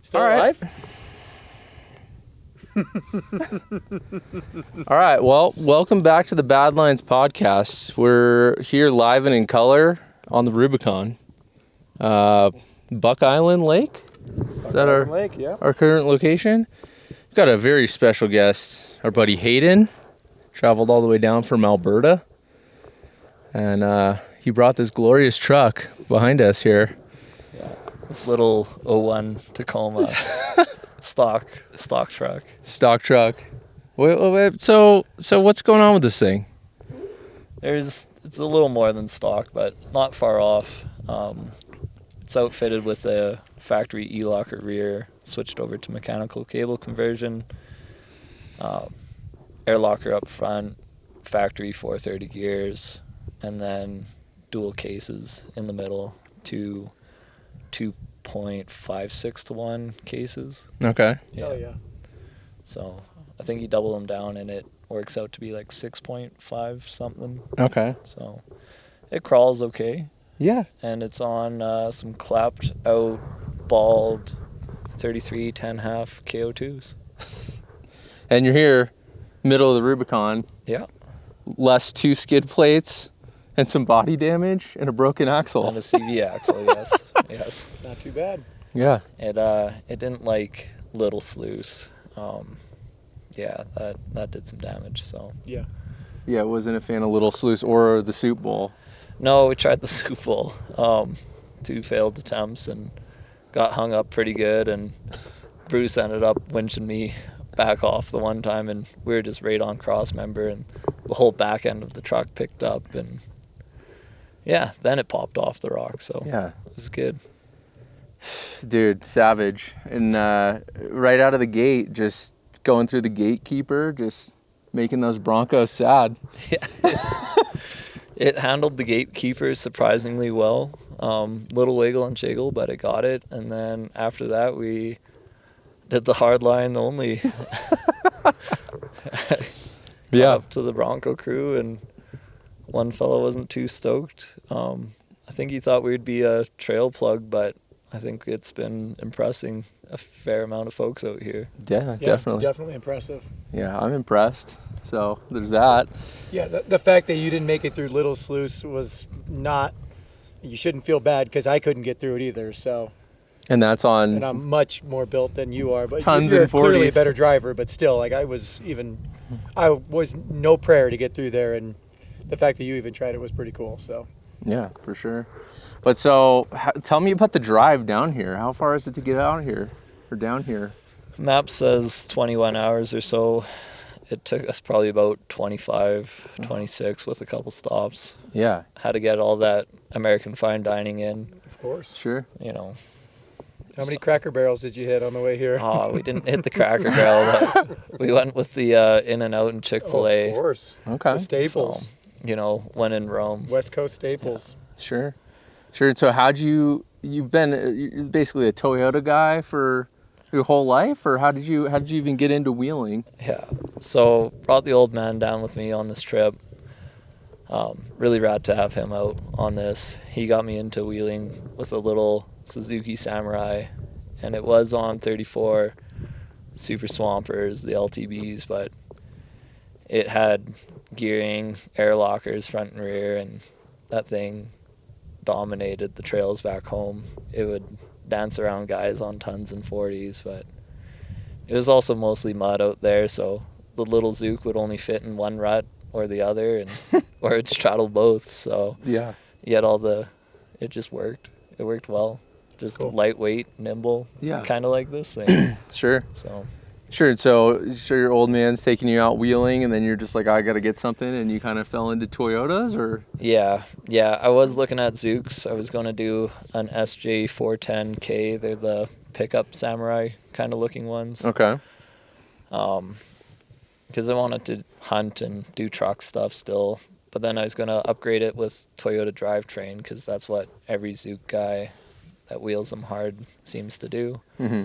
Still All right. alive? All right. Well, welcome back to the Badlines podcast. We're here live and in color on the Rubicon. Buck Island Lake? Is that our Lake, yeah. our current location? We've got a very special guest, our buddy Hayden. Traveled all the way down from Alberta. And he brought this glorious truck behind us here. Yeah, this little 01 Tacoma stock truck. Stock truck. Wait. So what's going on with this thing? It's a little more than stock, but not far off. It's outfitted with a factory E-locker rear, switched over to mechanical cable conversion, air locker up front, factory 430 gears, and then dual cases in the middle, two 2.56 to 1 cases. Okay. Yeah. Oh, yeah. So I think you double them down and it works out to be like 6.5 something. Okay. So it crawls okay. Yeah. And it's on some clapped out, bald 33 10.5 KO2s. And you're here, middle of the Rubicon. Yeah. Less 2 skid plates and some body damage and a broken axle. And a CV axle, yes. Yes. Not too bad. Yeah. It didn't like little sluice. Yeah, that did some damage, so. Yeah. Yeah, wasn't a fan of Little Sluice or the Soup Bowl. No, we tried the Soup Bowl. 2 failed attempts and got hung up pretty good, and Bruce ended up winching me back off the one time, and we were just right on cross member, and the whole back end of the truck picked up, and yeah, then it popped off the rock, so Yeah. it was good. Dude, savage. And right out of the gate, just going through the gatekeeper, just making those Broncos sad. Yeah. It handled the gatekeeper surprisingly well. Little wiggle and jiggle, but it got it. And then after that, we did the hardline only. Yeah. Up to the Bronco crew, and one fellow wasn't too stoked. I think he thought we'd be a trail plug, but I think it's been impressing a fair amount of folks out here. Yeah, Yeah, definitely. It's definitely impressive. Yeah, I'm impressed. So there's that. Yeah, the fact that you didn't make it through Little Sluice was not, you shouldn't feel bad because I couldn't get through it either. So, And that's on. and I'm much more built than you are, but Tons you're and clearly a 40s. better driver. But still, like I was no prayer to get through there, and the fact that you even tried it was pretty cool. So, Yeah, for sure. But so tell me about the drive down here. How far is it to get out here or down here? Map says 21 hours or so. It took us probably about 25, 26 with a couple stops. Yeah, Had to get all that American fine dining in, of course. sure. you know. How many Cracker Barrels did you hit on the way here? We didn't hit the Cracker Barrel, but we went with the In-N-Out and Chick-fil-A. Of course. Okay. The staples. So, you know, when in Rome. West Coast staples. Sure. So you've been you're basically a Toyota guy for your whole life, or how did you even get into wheeling? Yeah. So brought the old man down with me on this trip. Really rad to have him out on this. He got me into wheeling with a little Suzuki Samurai, and it was on 34 Super Swampers, the LTBs, but it had gearing, air lockers front and rear, and that thing dominated the trails back home. It would dance around guys on tons and 40s, but it was also mostly mud out there, so the little Zook would only fit in one rut or the other, and or it straddled both, so Yeah. you had it just worked. It worked well. Just Cool. lightweight, nimble, Yeah. kind of like this thing. Sure. So Sure. So your old man's taking you out wheeling, and then you're just like, I got to get something, and you kind of fell into Toyotas, or? yeah, I was looking at Zooks. I was going to do an SJ 410K. They're the pickup Samurai kind of looking ones. Okay. Because I wanted to hunt and do truck stuff still. But then I was going to upgrade it with Toyota drivetrain, because that's what every Zook guy that wheels them hard seems to do. Mm-hmm.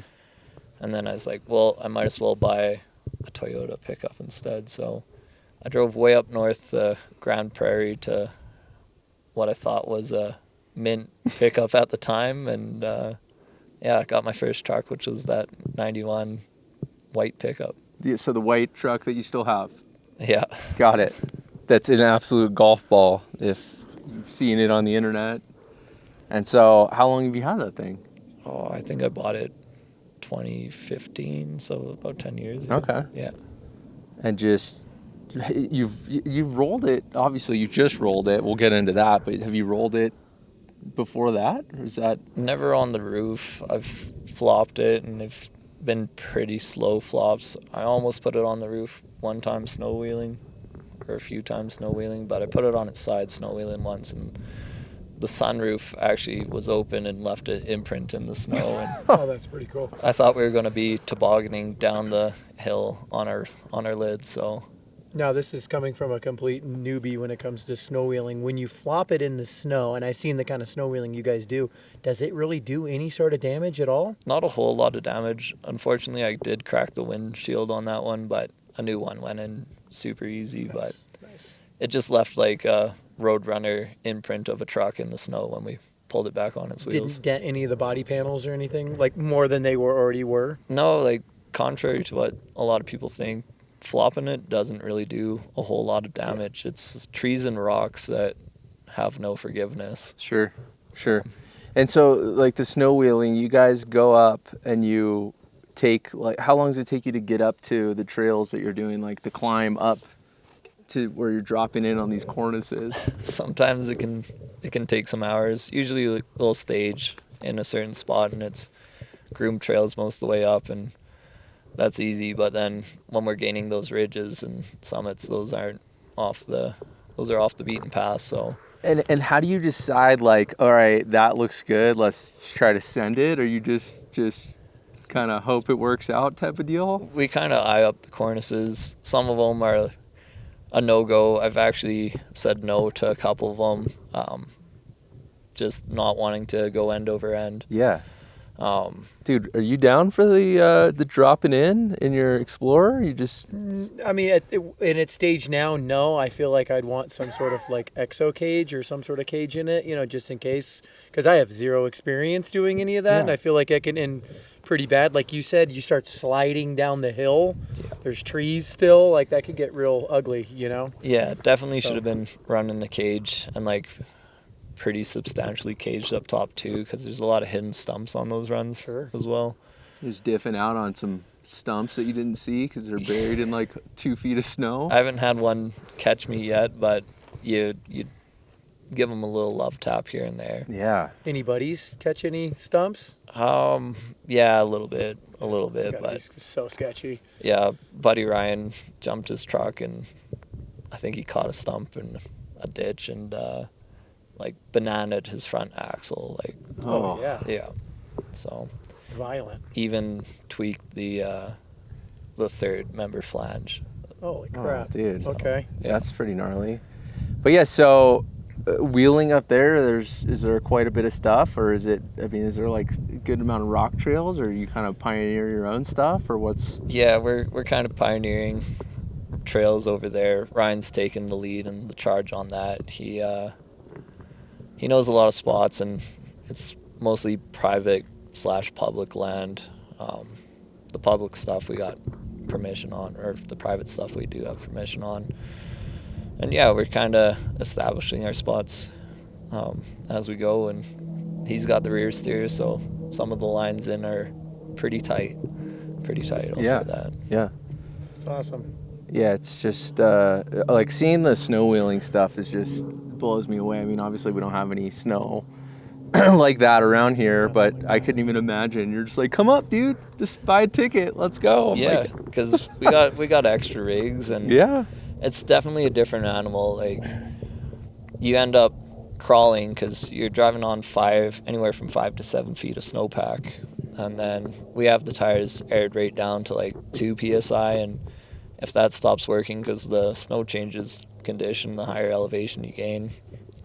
And then I was like, well, I might as well buy a Toyota pickup instead. So I drove way up north the Grand Prairie to what I thought was a mint pickup at the time, and Yeah, I got my first truck, which was that 91 white pickup. So the white truck that you still have. Yeah. Got it. That's an absolute golf ball if you've seen it on the internet. And so how long have you had that thing? Oh, I think I bought it 2015, so about 10 years ago. Okay. Yeah. And just you've rolled it. Obviously, you just rolled it. We'll get into that, but have you rolled it before that? Or is that Never on the roof. I've flopped it, and they've been pretty slow flops. I almost put it on the roof one time snow wheeling, or a few times snow wheeling, but I put it on its side snow wheeling once, and the sunroof actually was open and left an imprint in the snow. And Oh, that's pretty cool. I thought we were going to be tobogganing down the hill on our lid, so Now, this is coming from a complete newbie when it comes to snow wheeling. When you flop it in the snow, and I've seen the kind of snow wheeling you guys do, does it really do any sort of damage at all? not a whole lot of damage. Unfortunately, I did crack the windshield on that one, but a new one went in super easy. But Nice. it just left like a Roadrunner imprint of a truck in the snow when we pulled it back on its wheels. Didn't dent any of the body panels or anything, like more than they already were? No, like contrary to what a lot of people think, flopping it doesn't really do a whole lot of damage. It's trees and rocks that have no forgiveness. Sure. And so, like the snow wheeling, you guys go up and you take, like, how long does it take you to get up to the trails that you're doing, like the climb up to where you're dropping in on these cornices? Sometimes it can take some hours. Usually we'll stage in a certain spot, and it's groomed trails most of the way up, and that's easy. But then when we're gaining those ridges and summits, those are off the beaten path. So And how do you decide, like, all right, that looks good, let's try to send it, or you just kind of hope it works out type of deal? we kind of eye up the cornices. Some of them are a no-go. I've actually said no to a couple of them, just not wanting to go end over end. Yeah. Dude, are you down for the dropping in your Explorer? You just I mean, in its stage now, no. I feel like I'd want some sort of like exo cage or some sort of cage in it, just in case, because I have zero experience doing any of that, and Yeah. I feel like I can end pretty bad. Like you said, you start sliding down the hill. Yeah. There's trees still, like that could get real ugly, Yeah, definitely So- should have been running a cage and like pretty substantially caged up top too, because there's a lot of hidden stumps on those runs Sure. as well. just diffing out on some stumps that you didn't see because they're buried in like 2 feet of snow. I haven't had one catch me yet, but you give them a little love tap here and there. Yeah. Any buddies catch any stumps? Yeah, a little bit, It's gotta but be so sketchy. yeah, buddy Ryan jumped his truck and I think he caught a stump in a ditch and like bananaed his front axle, like Oh, yeah, yeah. So violent. even tweaked the third member flange. Holy Oh, crap, dude. Okay. Yeah. That's pretty gnarly. But yeah, so wheeling up there, is there quite a bit of stuff, or is there like a good amount of rock trails, or you kind of pioneer your own stuff, or what's? Yeah, we're kind of pioneering trails over there. Ryan's taken the lead and the charge on that. He knows a lot of spots, and it's mostly private/public land. The public stuff we got permission on, or the private stuff we do have permission on. And yeah, we're kind of establishing our spots as we go, and he's got the rear steer, so some of the lines in are pretty tight. I'll Yeah. say that. Yeah. That's awesome. Yeah, it's just like seeing the snow wheeling stuff is just blows me away. I mean, obviously we don't have any snow like that around here, but I couldn't even imagine. You're just like, come up, dude, just buy a ticket, let's go. I'm Yeah, like, because we got extra rigs, and yeah. it's definitely a different animal. Like you end up crawling because you're driving on anywhere from 5 to 7 feet of snowpack, and then we have the tires aired right down to like 2 psi, and if that stops working because the snow changes condition, the higher elevation you gain,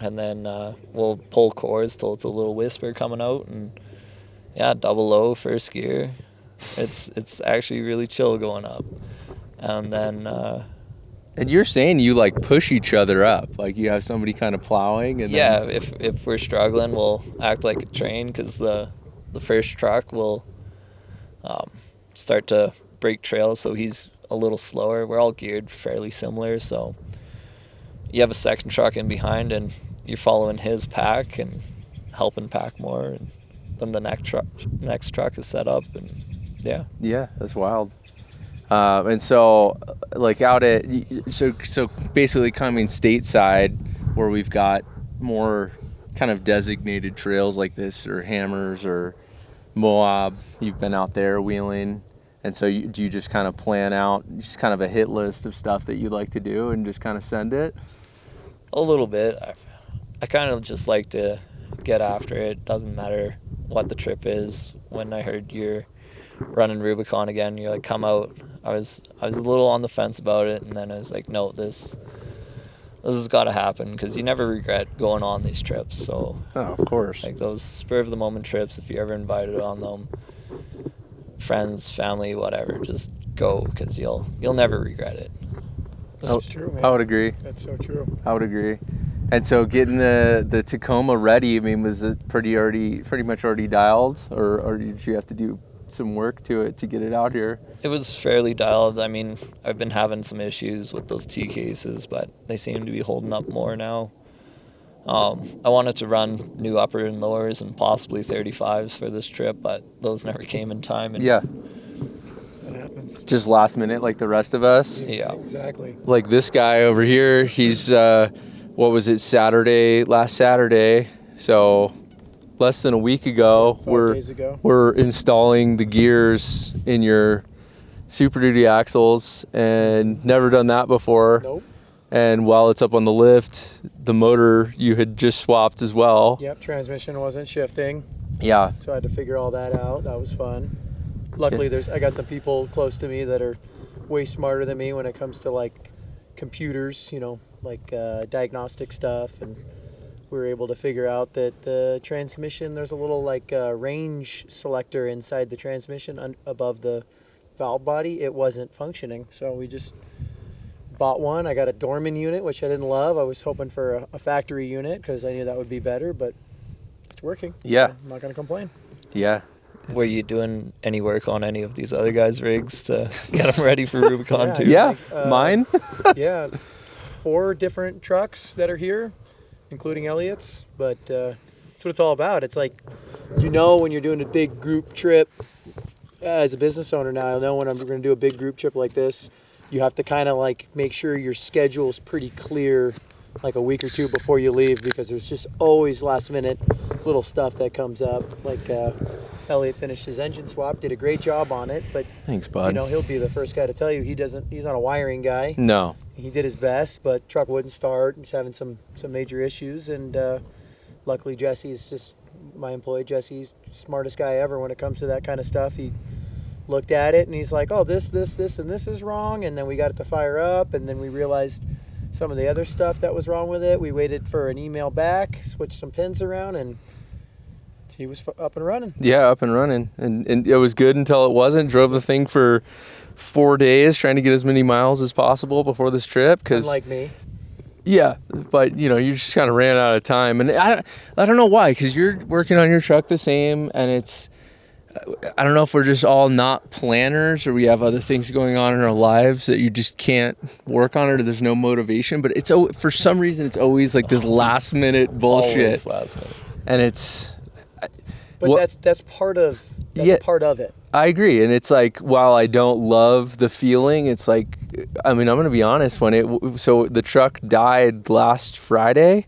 and then we'll pull cores till it's a little whisper coming out, and yeah, double low first gear. It's actually really chill going up, and then. And you're saying you like push each other up, like you have somebody kind of plowing, and Yeah, then... if we're struggling, we'll act like a train because the the first truck will start to break trails, so he's a little slower. We're all geared fairly similar, so you have a second truck in behind and you're following his pack and helping pack more, and then the next truck is set up, and Yeah, that's wild. And so, like out at so basically coming stateside, where we've got more kind of designated trails like this, or Hammers or Moab. You've been out there wheeling, and so do you just kind of plan out just kind of a hit list of stuff that you'd like to do and just kind of send it? a little bit. I kind of just like to get after it. Doesn't matter what the trip is. When I heard you're running Rubicon again, you're like, come out. I was a little on the fence about it, and then I was like, no, this has got to happen, because you never regret going on these trips. So, Oh, of course. like those spur of the moment trips, if you're ever invited on them, friends, family, whatever, just go, because you'll never regret it. That's true, man. I would agree. That's so true. I would agree. And so getting the Tacoma ready, I mean, was it pretty much already dialed, or did you have to do some work to it to get it out here? It was fairly dialed. I mean, I've been having some issues with those T cases, but they seem to be holding up more now. I wanted to run new upper and lowers and possibly 35s for this trip, but those never came in time. And Yeah, That happens. just last minute like the rest of us. Yeah. Exactly. Like this guy over here, he's what was it, last Saturday, so less than a week ago, 5 days ago. we're installing the gears in your Super Duty axles, and never done that before. Nope. And while it's up on the lift, the motor you had just swapped as well. Yep. Transmission wasn't shifting, Yeah. so I had to figure all that out. That was fun. Luckily, I got some people close to me that are way smarter than me when it comes to like computers, like diagnostic stuff, and we were able to figure out that the transmission, there's a little like range selector inside the transmission above the valve body. It wasn't functioning, so we just bought one. I got a Dorman unit, which I didn't love. I was hoping for a factory unit because I knew that would be better, but it's working. Yeah. So I'm not going to complain. Yeah. Were you doing any work on any of these other guys' rigs to get them ready for Rubicon Yeah. too? Yeah. Like, Mine? Yeah, 4 different trucks that are here, including Elliot's, but that's what it's all about. It's like, when you're doing a big group trip, as a business owner now, I know when I'm going to do a big group trip like this, you have to kind of like make sure your schedule's pretty clear, like a week or two before you leave, because there's just always last minute little stuff that comes up. Like Elliot finished his engine swap, did a great job on it, but Thanks, bud. he'll be the first guy to tell you he's not a wiring guy. No. He did his best, but truck wouldn't start. He's having some major issues, and luckily Jesse's just my employee. Jesse's smartest guy ever when it comes to that kind of stuff. He looked at it and he's like, "Oh, this, and this is wrong." And then we got it to fire up, and then we realized some of the other stuff that was wrong with it. We waited for an email back, switched some pins around, and he was up and running. Yeah, up and running. And it was good until it wasn't. Drove the thing for 4 days trying to get as many miles as possible before this trip. Unlike me. Yeah, but you just kind of ran out of time. And I don't know why, because you're working on your truck the same, and I don't know if we're just all not planners, or we have other things going on in our lives that you just can't work on, or there's no motivation. But for some reason, it's always like this last minute bullshit. Always last minute. And it's... But that's part of part of it. I agree, and it's like, while I don't love the feeling, it's like, I mean, I'm gonna be honest. So the truck died last Friday.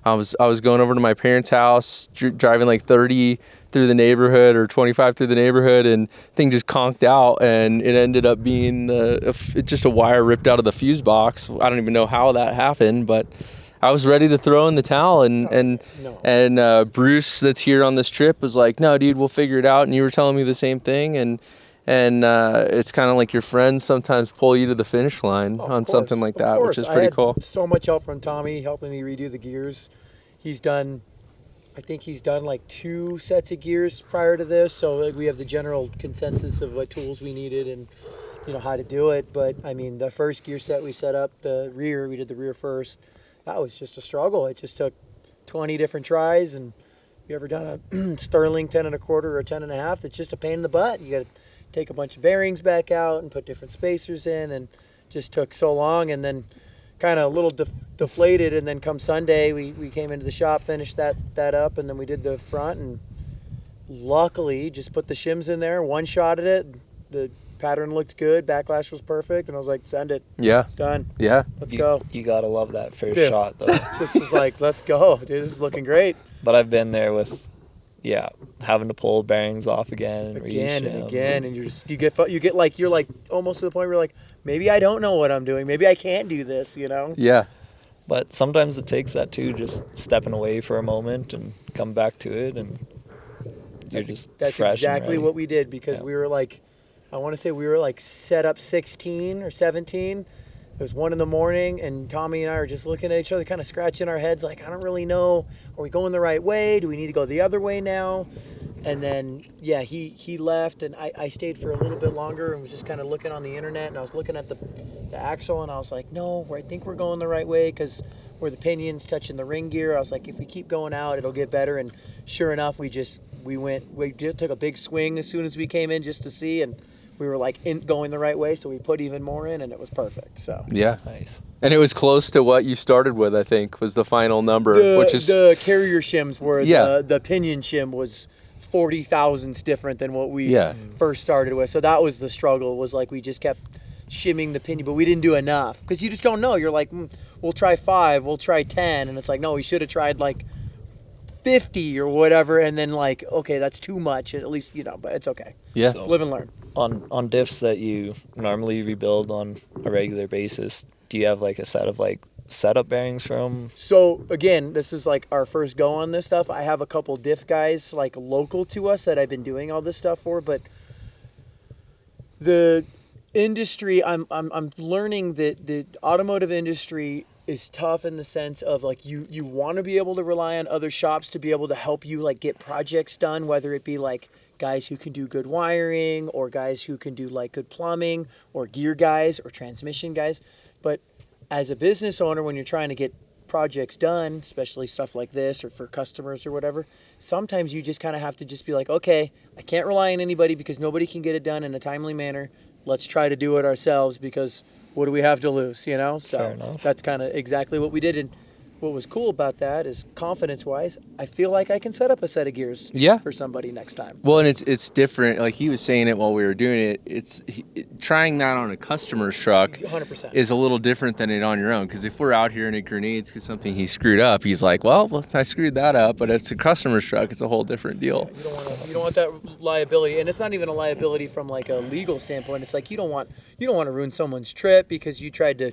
I was going over to my parents' house, driving like 30 through the neighborhood or 25 through the neighborhood, and thing just conked out, and it ended up being just a wire ripped out of the fuse box. I don't even know how that happened, but I was ready to throw in the towel, and Bruce, that's here on this trip, was like, "No, dude, we'll figure it out." And you were telling me the same thing, and it's kind of like your friends sometimes pull you to the finish line on something like that, which is pretty cool. So much help from Tommy helping me redo the gears. I think he's done like 2 sets of gears prior to this, so like we have the general consensus of what tools we needed and how to do it. But I mean, the first gear set we set up, we did the rear first. That was just a struggle. It just took 20 different tries, and you ever done a Sterling 10 and a quarter or 10 and a half? It's just a pain in the butt. You got to take a bunch of bearings back out and put different spacers in, and just took so long. And then kind of a little deflated. And then come Sunday, we came into the shop, finished that up, and then we did the front, and luckily just put the shims in there, one shot at it. The pattern looked good, backlash was perfect, and I was like, send it. Yeah. Done. Yeah. Let's go. You gotta love that first Dude. shot though. Just was like, let's go. Dude, this is looking great. But I've been there with, having to pull bearings off again and Again and reshim. again, and you get like, you're like almost to the point where you're like, maybe I don't know what I'm doing. Maybe I can't do this, you know? Yeah. But sometimes it takes that too, just stepping away for a moment and come back to it, and you're just That's fresh exactly and what we did, because Yeah. we were like, I want to say we were like set up 16 or 17. It was 1 a.m, and Tommy and I were just looking at each other, kind of scratching our heads like, I don't really know. Are we going the right way? Do we need to go the other way now? And then, he left, and I stayed for a little bit longer and was just kind of looking on the internet, and I was looking at the axle, and I was like, no, I think we're going the right way, because where the pinion's touching the ring gear, I was like, if we keep going out, it'll get better. And sure enough, we took a big swing as soon as we came in just to see, and we were like going the right way, so we put even more in, and it was perfect. So Yeah. nice. And it was close to what you started with, I think, was the final number, which is the carrier shims were Yeah. the pinion shim was 40 thousandths different than what we Yeah. first started with. So that was the struggle, was like we just kept shimming the pinion, but we didn't do enough, because you just don't know. You're like, we'll try 5, we'll try 10, and it's like, no, we should have tried like 50 or whatever, and then like, okay, that's too much, at least, but it's okay. Yeah. So- Live and learn. On diffs that you normally rebuild on a regular basis, do you have like a set of like setup bearings from? So again, this is like our first go on this stuff. I have a couple diff guys like local to us that I've been doing all this stuff for, but the industry, I'm learning that the automotive industry is tough in the sense of like you want to be able to rely on other shops to be able to help you like get projects done, whether it be like guys who can do good wiring, or guys who can do like good plumbing, or gear guys, or transmission guys. But as a business owner, when you're trying to get projects done, especially stuff like this or for customers or whatever, sometimes you just kind of have to just be like, okay, I can't rely on anybody because nobody can get it done in a timely manner. Let's try to do it ourselves, because what do we have to lose, So Fair enough. that's kind of exactly what we did. And what was cool about that is, confidence-wise, I feel like I can set up a set of gears Yeah. for somebody next time. Well, and it's different. Like he was saying it while we were doing it. Trying that on a customer's truck 100%. is a little different than it on your own. Because if we're out here and it grenades because something he screwed up, he's like, well, I screwed that up. But it's a customer's truck. It's a whole different deal. You don't want that liability, and it's not even a liability from like a legal standpoint. It's like you don't want to ruin someone's trip because you tried to,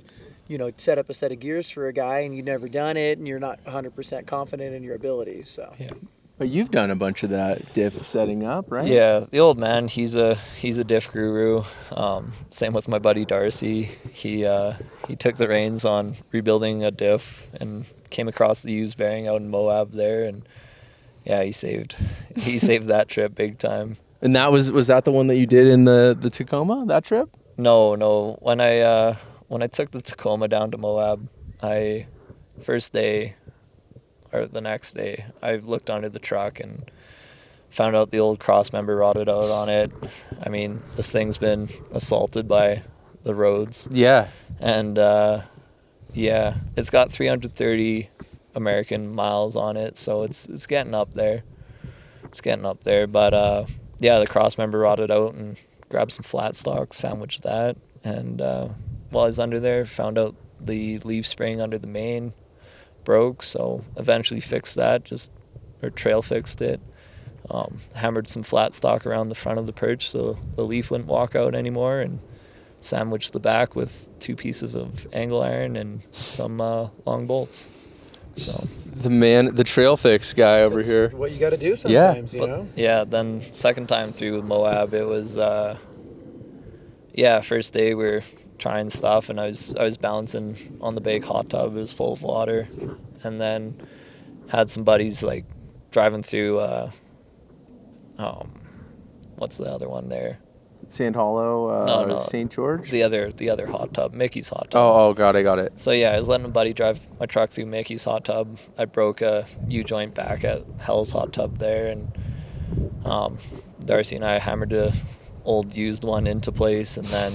set up a set of gears for a guy and you've never done it, and you're not 100% confident in your abilities. So Yeah. But you've done a bunch of that diff setting up, right? Yeah, the old man, he's a diff guru. Same with my buddy Darcy. He took the reins on rebuilding a diff and came across the used bearing out in Moab there, and yeah, he saved that trip big time. And that was that the one that you did in the Tacoma, that trip? No. When I took the Tacoma down to Moab, first day or the next day, I looked under the truck and found out the old cross member rotted out on it. I mean, this thing's been assaulted by the roads. Yeah. And it's got 330 American miles on it, so it's getting up there. But the cross member rotted out, and grabbed some flat stock, sandwiched that, and while I was under there, found out the leaf spring under the main broke, so eventually fixed that, trail fixed it. Hammered some flat stock around the front of the perch so the leaf wouldn't walk out anymore, and sandwiched the back with 2 pieces of angle iron and some long bolts. So The trail fix guy over That's here. what you got to do sometimes, you know. yeah, then second time through with Moab, it was first day we were trying stuff, and I was balancing on the big hot tub. It was full of water, and then had some buddies like driving through what's the other one there, Sand Hollow, No. St. George? The other hot tub, Mickey's hot tub. Oh, got it. So yeah, I was letting a buddy drive my truck through Mickey's hot tub. I broke a U-joint back at Hell's hot tub there, and Darcy and I hammered a old used one into place, and then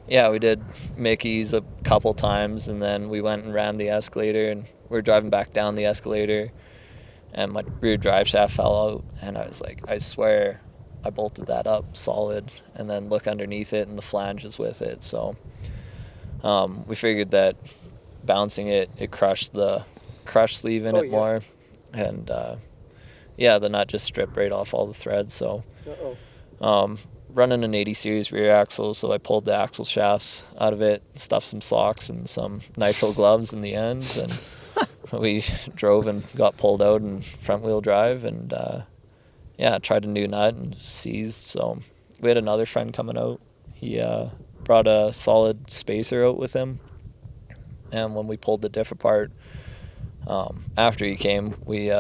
yeah, we did Mickey's a couple times, and then we went and ran the escalator, and we were driving back down the escalator, and my rear drive shaft fell out, and I was like, I swear I bolted that up solid, and then look underneath it, and the flange is with it. So we figured that bouncing it crushed the crush sleeve in it more, and the nut just stripped right off all the threads. So running an 80 series rear axle, so I pulled the axle shafts out of it, stuffed some socks and some nitrile gloves in the ends, and we drove and got pulled out in front wheel drive, and tried a new nut and seized. So we had another friend coming out. He brought a solid spacer out with him, and when we pulled the diff apart, after he came, we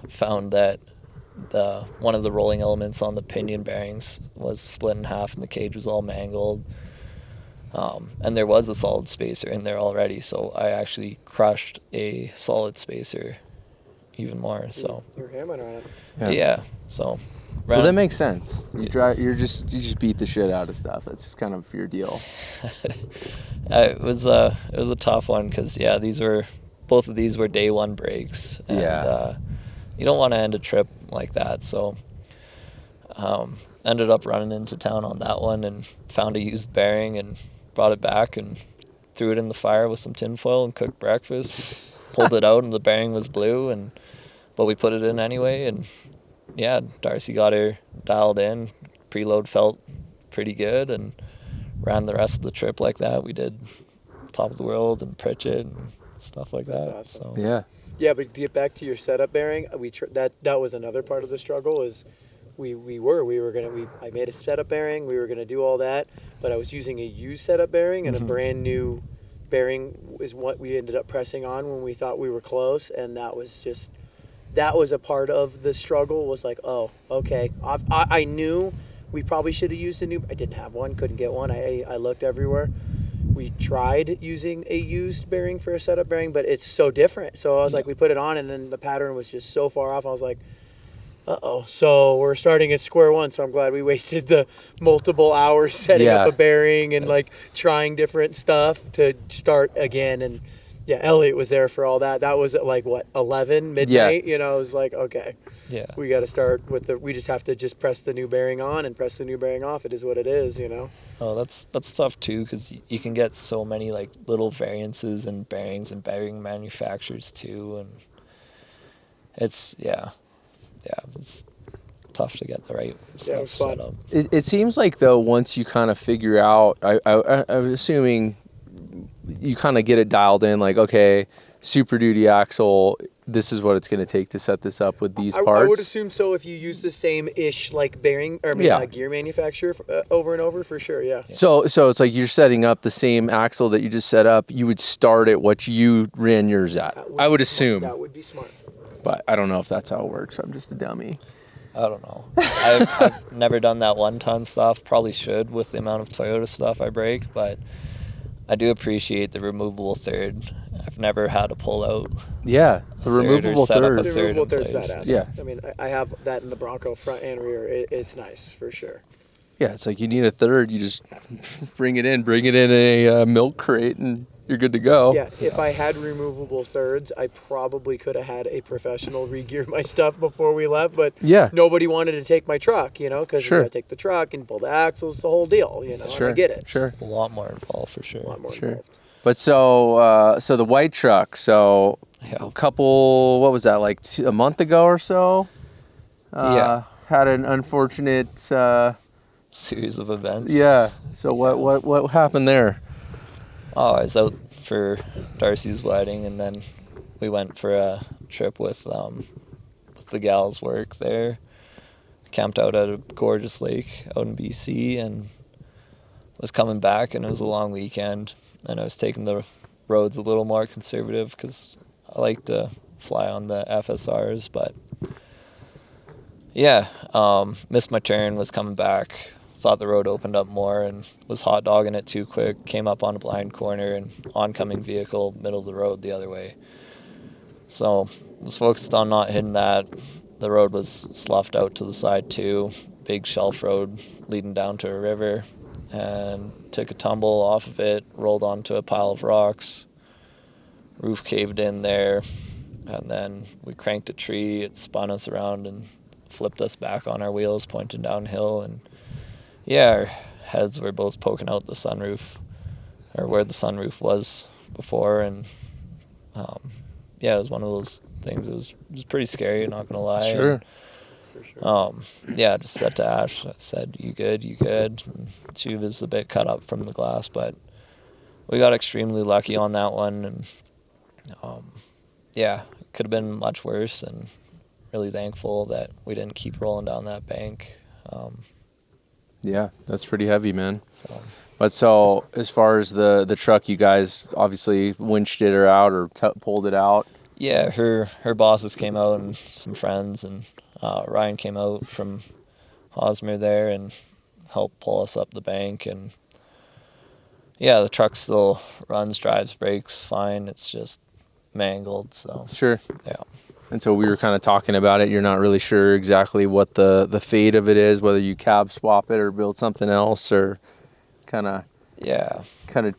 found that one of the rolling elements on the pinion bearings was split in half, and the cage was all mangled. And there was a solid spacer in there already, so I actually crushed a solid spacer even more. So you're hammering on it. Yeah. So. Well, that makes sense. You just beat the shit out of stuff. That's just kind of your deal. It was a tough one because both of these were day one breaks, and you don't want to end a trip like that. So ended up running into town on that one and found a used bearing and brought it back and threw it in the fire with some tinfoil and cooked breakfast. Pulled it out and the bearing was blue, but we put it in anyway, and yeah, Darcy got her dialed in. Preload felt pretty good, and ran the rest of the trip like that. We did top of the world and Pritchett and stuff like that. That's awesome. So Yeah, but to get back to your setup bearing, that was another part of the struggle. Is I made a setup bearing. We were gonna do all that, but I was using a used setup bearing, and a brand new bearing is what we ended up pressing on when we thought we were close, and that was a part of the struggle. Was like, oh, okay, I knew we probably should have used a new. I didn't have one, couldn't get one. I looked everywhere. We tried using a used bearing for a setup bearing, but it's so different. So I was like, we put it on, and then the pattern was just so far off. I was like, uh-oh. So we're starting at square one. So I'm glad we wasted the multiple hours setting up a bearing and like trying different stuff to start again. And yeah, Elliot was there for all that. That was at like, what, 11 midnight? You know, it was like, okay, we got to start we just have to just press the new bearing on and press the new bearing off. It is what it is, you know? Oh, that's tough too, because you can get so many like little variances in bearings and bearing manufacturers too. And it's tough to get the right stuff set up. It seems like, though, once you kind of figure out, I'm assuming you kind of get it dialed in, like, okay, Super Duty axle, this is what it's going to take to set this up with these parts. I would assume so if you use the same-ish like bearing or gear manufacturer over and over, for sure, yeah. So it's like you're setting up the same axle that you just set up. You would start at what you ran yours at. I would assume. That would be smart. But I don't know if that's how it works. I'm just a dummy. I don't know. I've never done that 1-ton stuff. Probably should with the amount of Toyota stuff I break, but I do appreciate the removable third. I've never had to pull out. Yeah, the removable third. The removable third's badass. Yeah. I mean, I have that in the Bronco front and rear. It's nice, for sure. Yeah, it's like you need a third. You just bring it in a milk crate, and you're good to go. Yeah, if I had removable thirds, I probably could have had a professional re-gear my stuff before we left, but nobody wanted to take my truck, you know, because you got to take the truck and pull the axles, the whole deal, you know, and I get it. Sure. A lot more involved, for sure. A lot more involved. But so the white truck, a couple, what was that, like a month ago or so? Had an unfortunate series of events. Yeah. So what happened there? Oh, I was out for Darcy's wedding, and then we went for a trip with the gals' work there. Camped out at a gorgeous lake out in BC, and was coming back, and it was a long weekend, and I was taking the roads a little more conservative because I like to fly on the FSRs, but missed my turn, was coming back thought the road opened up more and was hot dogging it too quick, came up on a blind corner and oncoming vehicle, middle of the road the other way. So was focused on not hitting that. The road was sloughed out to the side too, big shelf road leading down to a river, and took a tumble off of it, rolled onto a pile of rocks, roof caved in there, and then we cranked a tree. It spun us around and flipped us back on our wheels pointing downhill, and yeah, our heads were both poking out the sunroof, or where the sunroof was before, and yeah, it was one of those things. It was pretty scary, not gonna lie. Sure. And, yeah, just said to Ash, I said, you good? And she was a bit cut up from the glass, but we got extremely lucky on that one, and yeah, it could have been much worse, and really thankful that we didn't keep rolling down that bank. Yeah, that's pretty heavy, man. So So as far as the truck, you guys obviously winched it or out or pulled it out. yeah, her bosses came out and some friends, and Ryan came out from Hosmer there and helped pull us up the bank. And yeah, the truck still runs, drives, brakes fine. It's just mangled. So Sure. yeah. And so we were kind of talking about it. You're not really sure exactly what the fate of it is, whether you cab swap it or build something else, or kind of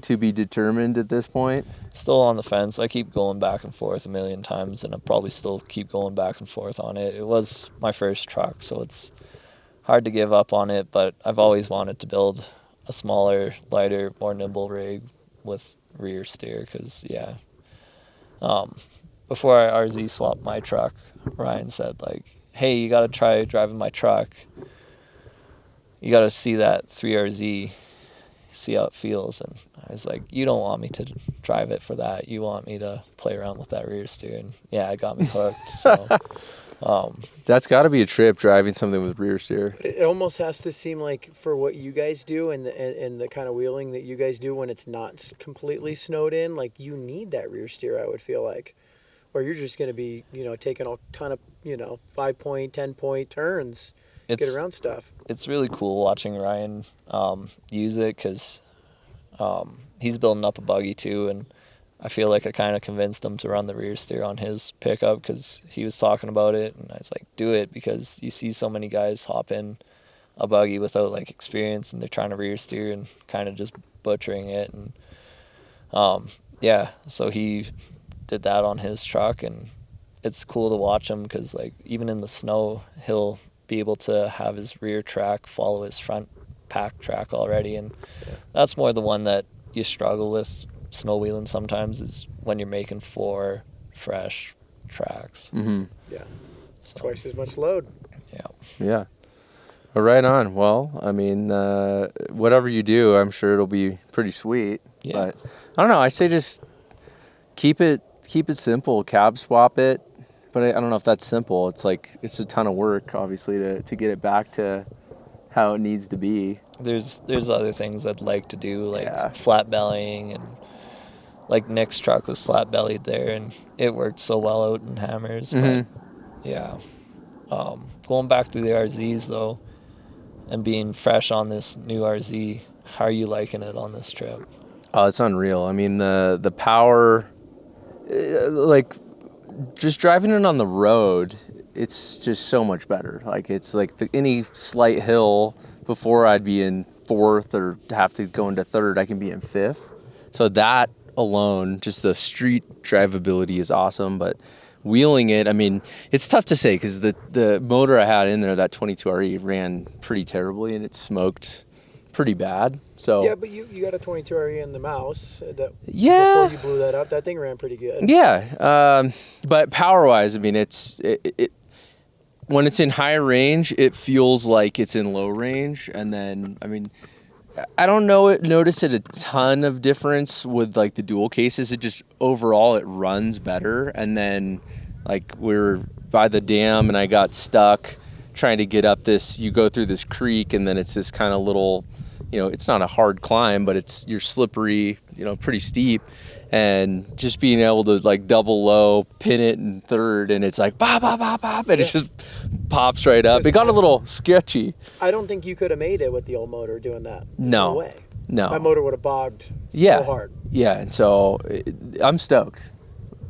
to be determined at this point. Still on the fence. I keep going back and forth a million times, and I'll probably still keep going back and forth on it. It was my first truck, so it's hard to give up on it, but I've always wanted to build a smaller, lighter, more nimble rig with rear steer, because, yeah. Before I RZ swapped my truck, Ryan said, like, hey, you got to try driving my truck. You got to see that 3RZ, see how it feels. And I was like, you don't want me to drive it for that. You want me to play around with that rear steer. And yeah, it got me hooked. So That's got to be a trip, driving something with rear steer. It almost has to seem like, for what you guys do and the kind of wheeling that you guys do when it's not completely snowed in, like, you need that rear steer, I would feel like. Or you're just going to be, taking a ton of, 5-point, 10-point turns, get around stuff. It's really cool watching Ryan use it, because he's building up a buggy too, and I feel like I kind of convinced him to run the rear steer on his pickup, because he was talking about it, and I was like, do it, because you see so many guys hop in a buggy without like experience, and they're trying to rear steer and kind of just butchering it. And yeah, so he did that on his truck, and it's cool to watch him, because like even in the snow he'll be able to have his rear track follow his front pack track already. And that's more the one that you struggle with snow wheeling sometimes, is when you're making 4 fresh tracks. Mm-hmm. Yeah. So, Twice as much load. Yeah. Well, right on. Well, I mean, whatever you do, I'm sure it'll be pretty sweet. Yeah. But I don't know. I say just keep it simple. Cab swap it. But I don't know if that's simple. It's like, it's a ton of work, obviously, to get it back to how it needs to be. There's other things I'd like to do, like flat bellying, and like Nick's truck was flat bellied there, and it worked so well out in Hammers. Mm-hmm. But yeah, going back to the RZs though, and being fresh on this new RZ, how are you liking it on this trip? Oh, it's unreal. I mean, the power, like, just driving it on the road, it's just so much better. Like, it's like any slight hill, before I'd be in 4th or have to go into 3rd, I can be in 5th. So that alone, just the street drivability is awesome. But wheeling it, I mean, it's tough to say, because the motor I had in there, that 22RE, ran pretty terribly, and it smoked pretty bad. So Yeah, but you got a 22RE in the mouse. Before you blew that up, that thing ran pretty good. Yeah. But power-wise, I mean, it when it's in high range, it feels like it's in low range. And then, I mean, I don't notice it a ton of difference with like the dual cases. It just, overall, it runs better. And then, like, we were by the dam and I got stuck trying to get up this, you go through this creek, and then it's this kind of little, it's not a hard climb, but you're slippery, pretty steep, and just being able to like double low, pin it in third, and it's like bop, bop, bop, bop, and it just pops right up. It got a little sketchy. I don't think you could have made it with the old motor doing that. There's No way. No. That motor would have bogged so hard. Yeah, and so I'm stoked.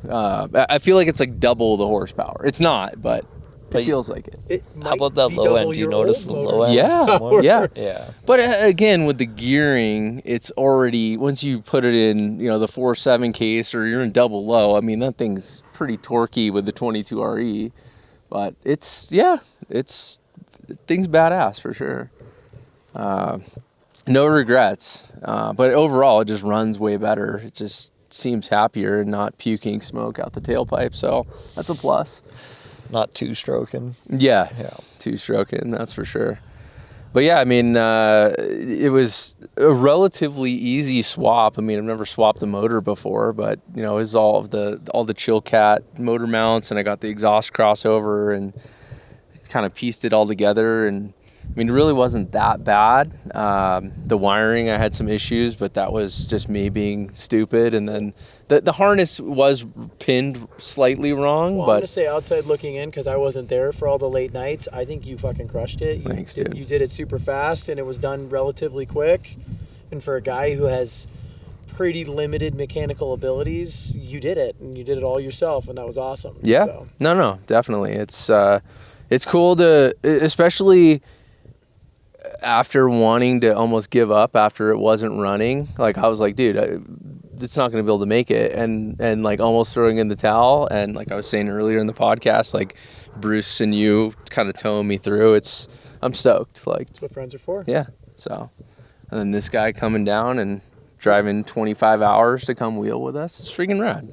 I feel like it's like double the horsepower. It's not, but it feels like it. How about that low end? Do you notice the low end? Yeah, yeah. Yeah. But again, with the gearing, it's already, once you put it in, the 4.7 case or you're in double low, I mean, that thing's pretty torquey with the 22 RE. But thing's badass for sure. No regrets. But overall, it just runs way better. It just seems happier and not puking smoke out the tailpipe. So that's a plus. Not two-stroking. Yeah. Two-stroking, that's for sure. But yeah, I mean, it was a relatively easy swap. I mean, I've never swapped a motor before, but it was all the Chill Cat motor mounts, and I got the exhaust crossover and kind of pieced it all together. And I mean, it really wasn't that bad. The wiring, I had some issues, but that was just me being stupid. And then the harness was pinned slightly wrong. Well, but I'm going to say outside looking in, because I wasn't there for all the late nights, I think you fucking crushed it. Thanks, dude. You did it super fast, and it was done relatively quick. And for a guy who has pretty limited mechanical abilities, you did it, and you did it all yourself, and that was awesome. Yeah. So. No, definitely. It's cool to, especially after wanting to almost give up after it wasn't running. Like, I was like, dude, it's not going to be able to make it. And like almost throwing in the towel. And like I was saying earlier in the podcast, like Bruce and you kind of towing me through. I'm stoked. Like, That's what friends are for. Yeah. So, and then this guy coming down and driving 25 hours to come wheel with us. It's freaking rad.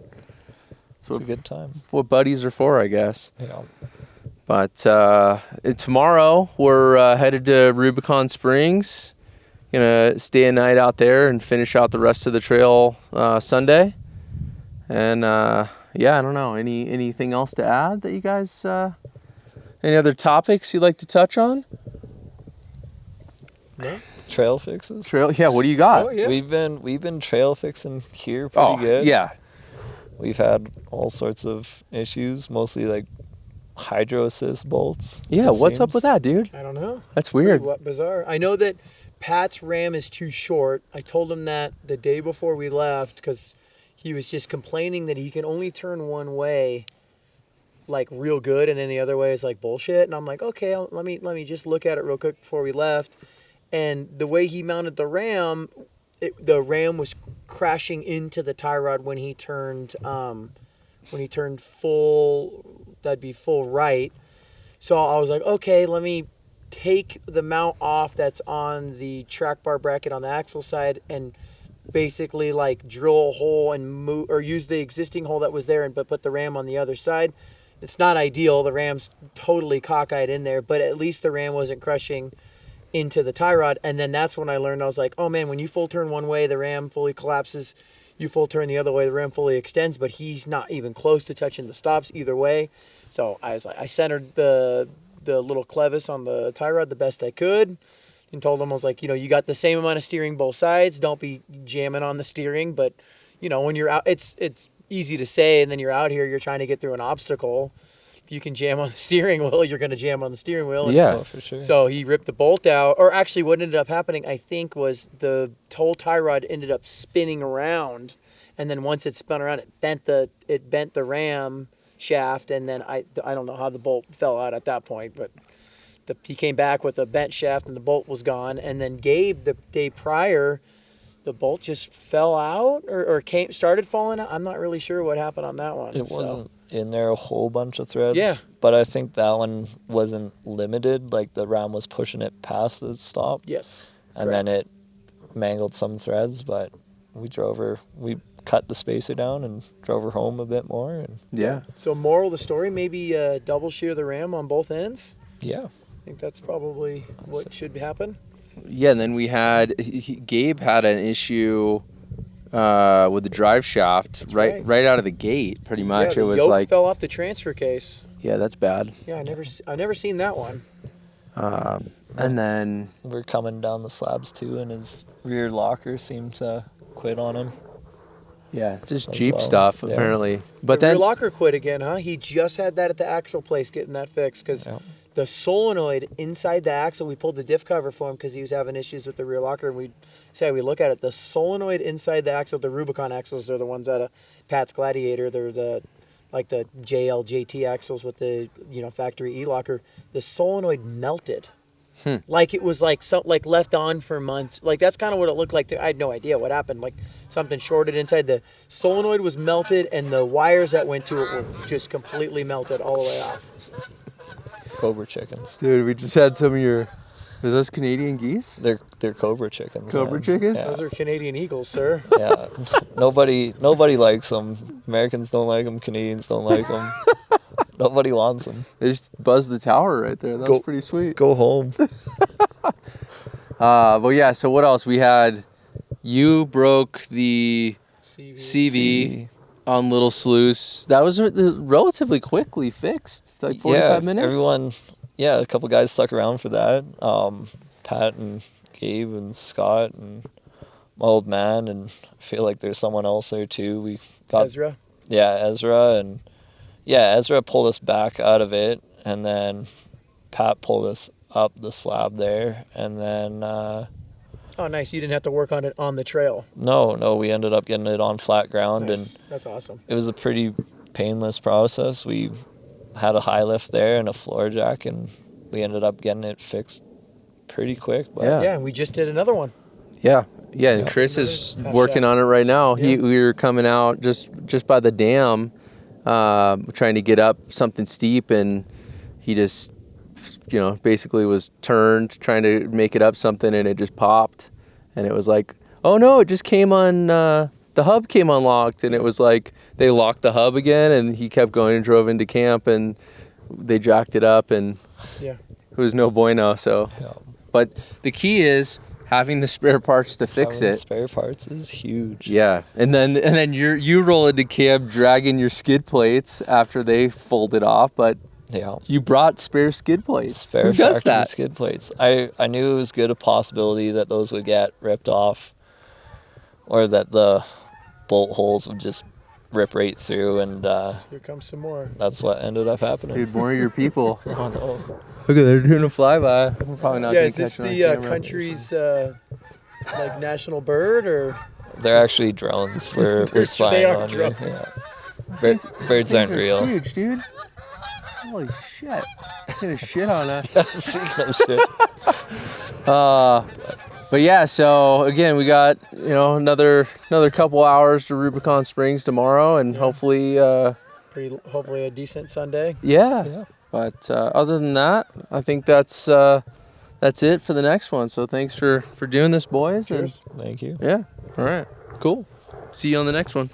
It's a good time. What buddies are for, I guess. Yeah. But tomorrow we're headed to Rubicon Springs. Gonna stay a night out there and finish out the rest of the trail Sunday. And I don't know. Anything else to add that you guys? Any other topics you'd like to touch on? No. Trail fixes. Yeah. What do you got? Oh, yeah. We've been trail fixing here pretty good. Yeah. We've had all sorts of issues, mostly like hydro assist bolts. Yeah. What's up with that, dude? I don't know. That's weird. What bizarre. I know that Pat's ram is too short. I told him that the day before we left because he was just complaining that he can only turn one way, like real good, and then the other way is like bullshit. And I'm like, okay, let me just look at it real quick before we left. And the way he mounted the ram, the ram was crashing into the tie rod when he turned full. That'd be full right. So I was like, okay, let me take the mount off that's on the track bar bracket on the axle side and basically like drill a hole and move, or use the existing hole that was there but put the ram on the other side. It's not ideal. The ram's totally cockeyed in there, but at least the ram wasn't crushing into the tie rod. And then that's when I learned, I was like, oh man, when you full turn one way, the ram fully collapses. You full turn the other way, the ram fully extends, but he's not even close to touching the stops either way. So I was like, I centered the little clevis on the tie rod the best I could, and told him, I was like, you got the same amount of steering both sides. Don't be jamming on the steering, but when you're out, it's easy to say, and then you're out here, you're trying to get through an obstacle. You can jam on the steering wheel, you're going to jam on the steering wheel. And Yeah. Oh, for sure. so he ripped the bolt out, or actually what ended up happening, I think, was the whole tie rod ended up spinning around, and then once it spun around, it bent the ram shaft, and then I don't know how the bolt fell out at that point, but he came back with a bent shaft and the bolt was gone. And then Gabe, the day prior, the bolt just fell out or started falling out. I'm not really sure what happened on that one. It wasn't in there a whole bunch of threads. Yeah. But I think that one wasn't limited. Like the ram was pushing it past the stop. Yes. And then it mangled some threads, but we cut the spacer down and drove her home a bit more. And Yeah. So moral of the story, maybe double shear the ram on both ends. yeah. I think that's probably what should happen. Yeah, and then we had Gabe had an issue with the drive shaft right out of the gate. Pretty much, Yeah, it was yoke like fell off the transfer case. yeah, that's bad. Yeah, I never seen that one. And then We're coming down the slabs too, and his rear locker seemed to quit on him. Yeah, it's just As Jeep well. stuff, Yeah. apparently. But the rear then, locker quit again, huh? He just had that at the axle place, getting that fixed because Yeah. the solenoid inside the axle. We pulled the diff cover for him because he was having issues with the rear locker, and we look at it. The solenoid inside the axle, the Rubicon axles are the ones out of Pat's Gladiator. They're the JLJT axles with the factory E locker. The solenoid melted. Like it was like left on for months. Like that's kind of what it looked like. I had no idea what happened. Like something shorted inside. The solenoid was melted, and the wires that went to it were just completely melted all the way off. Cobra chickens. dude, we just had some of your. Are those Canadian geese? They're Cobra chickens. Cobra man. chickens? Yeah. Those are Canadian Eagles, sir. Yeah. Nobody likes them. Americans don't like them. Canadians don't like them. Nobody wants them. They just buzzed the tower right there. That was pretty sweet. Go home. But yeah, so what else? We had, you broke the CV on Little Sluice. That was relatively quickly fixed, like 45 minutes. Everyone, a couple guys stuck around for that. Pat and Gabe and Scott and my old man, and I feel like there's someone else there too. We got Ezra. Yeah, Ezra, and Ezra pulled us back out of it, and then Pat pulled us up the slab there, and then Oh, nice. You didn't have to work on it on the trail. no, we ended up getting it on flat ground, Nice. and That's awesome. it was a pretty painless process. We had a high lift there and a floor jack, and we ended up getting it fixed pretty quick. But Yeah, and we just did another one. Yeah. And Chris is Another half working shaft. on it right now. Yeah. We were coming out just by the dam, trying to get up something steep, and he just, basically was turned trying to make it up something, and it just popped, and it was like, oh no, it just came on. The hub came unlocked, and it was like they locked the hub again, and he kept going and drove into camp, and they jacked it up, and Yeah. it was no bueno. So, but the key is having the spare parts to fix having it. spare parts is huge. Yeah, and then you roll into camp dragging your skid plates after they folded off, but Yeah. you brought spare skid plates. Spare Who does factory that? skid plates. I knew it was good a possibility that those would get ripped off, or that the bolt holes would just rip right through, and Here comes some more. that's what ended up happening. Dude, more of your people. Oh no. Look at they're doing a flyby. We're probably not Yeah, gonna is this catch it on the camera. country's like national bird or? They're actually drones. We're They spying are on you. drones. Yeah. These Birds things aren't are real. Huge, dude. Holy shit! Gonna shit on us. Speaking of shit. But yeah, so again, we got another couple hours to Rubicon Springs tomorrow, and hopefully, Hopefully a decent Sunday. yeah. But other than that, I think that's it for the next one. So thanks for doing this, boys. Cheers. Thank you. And, yeah. All right. Cool. See you on the next one.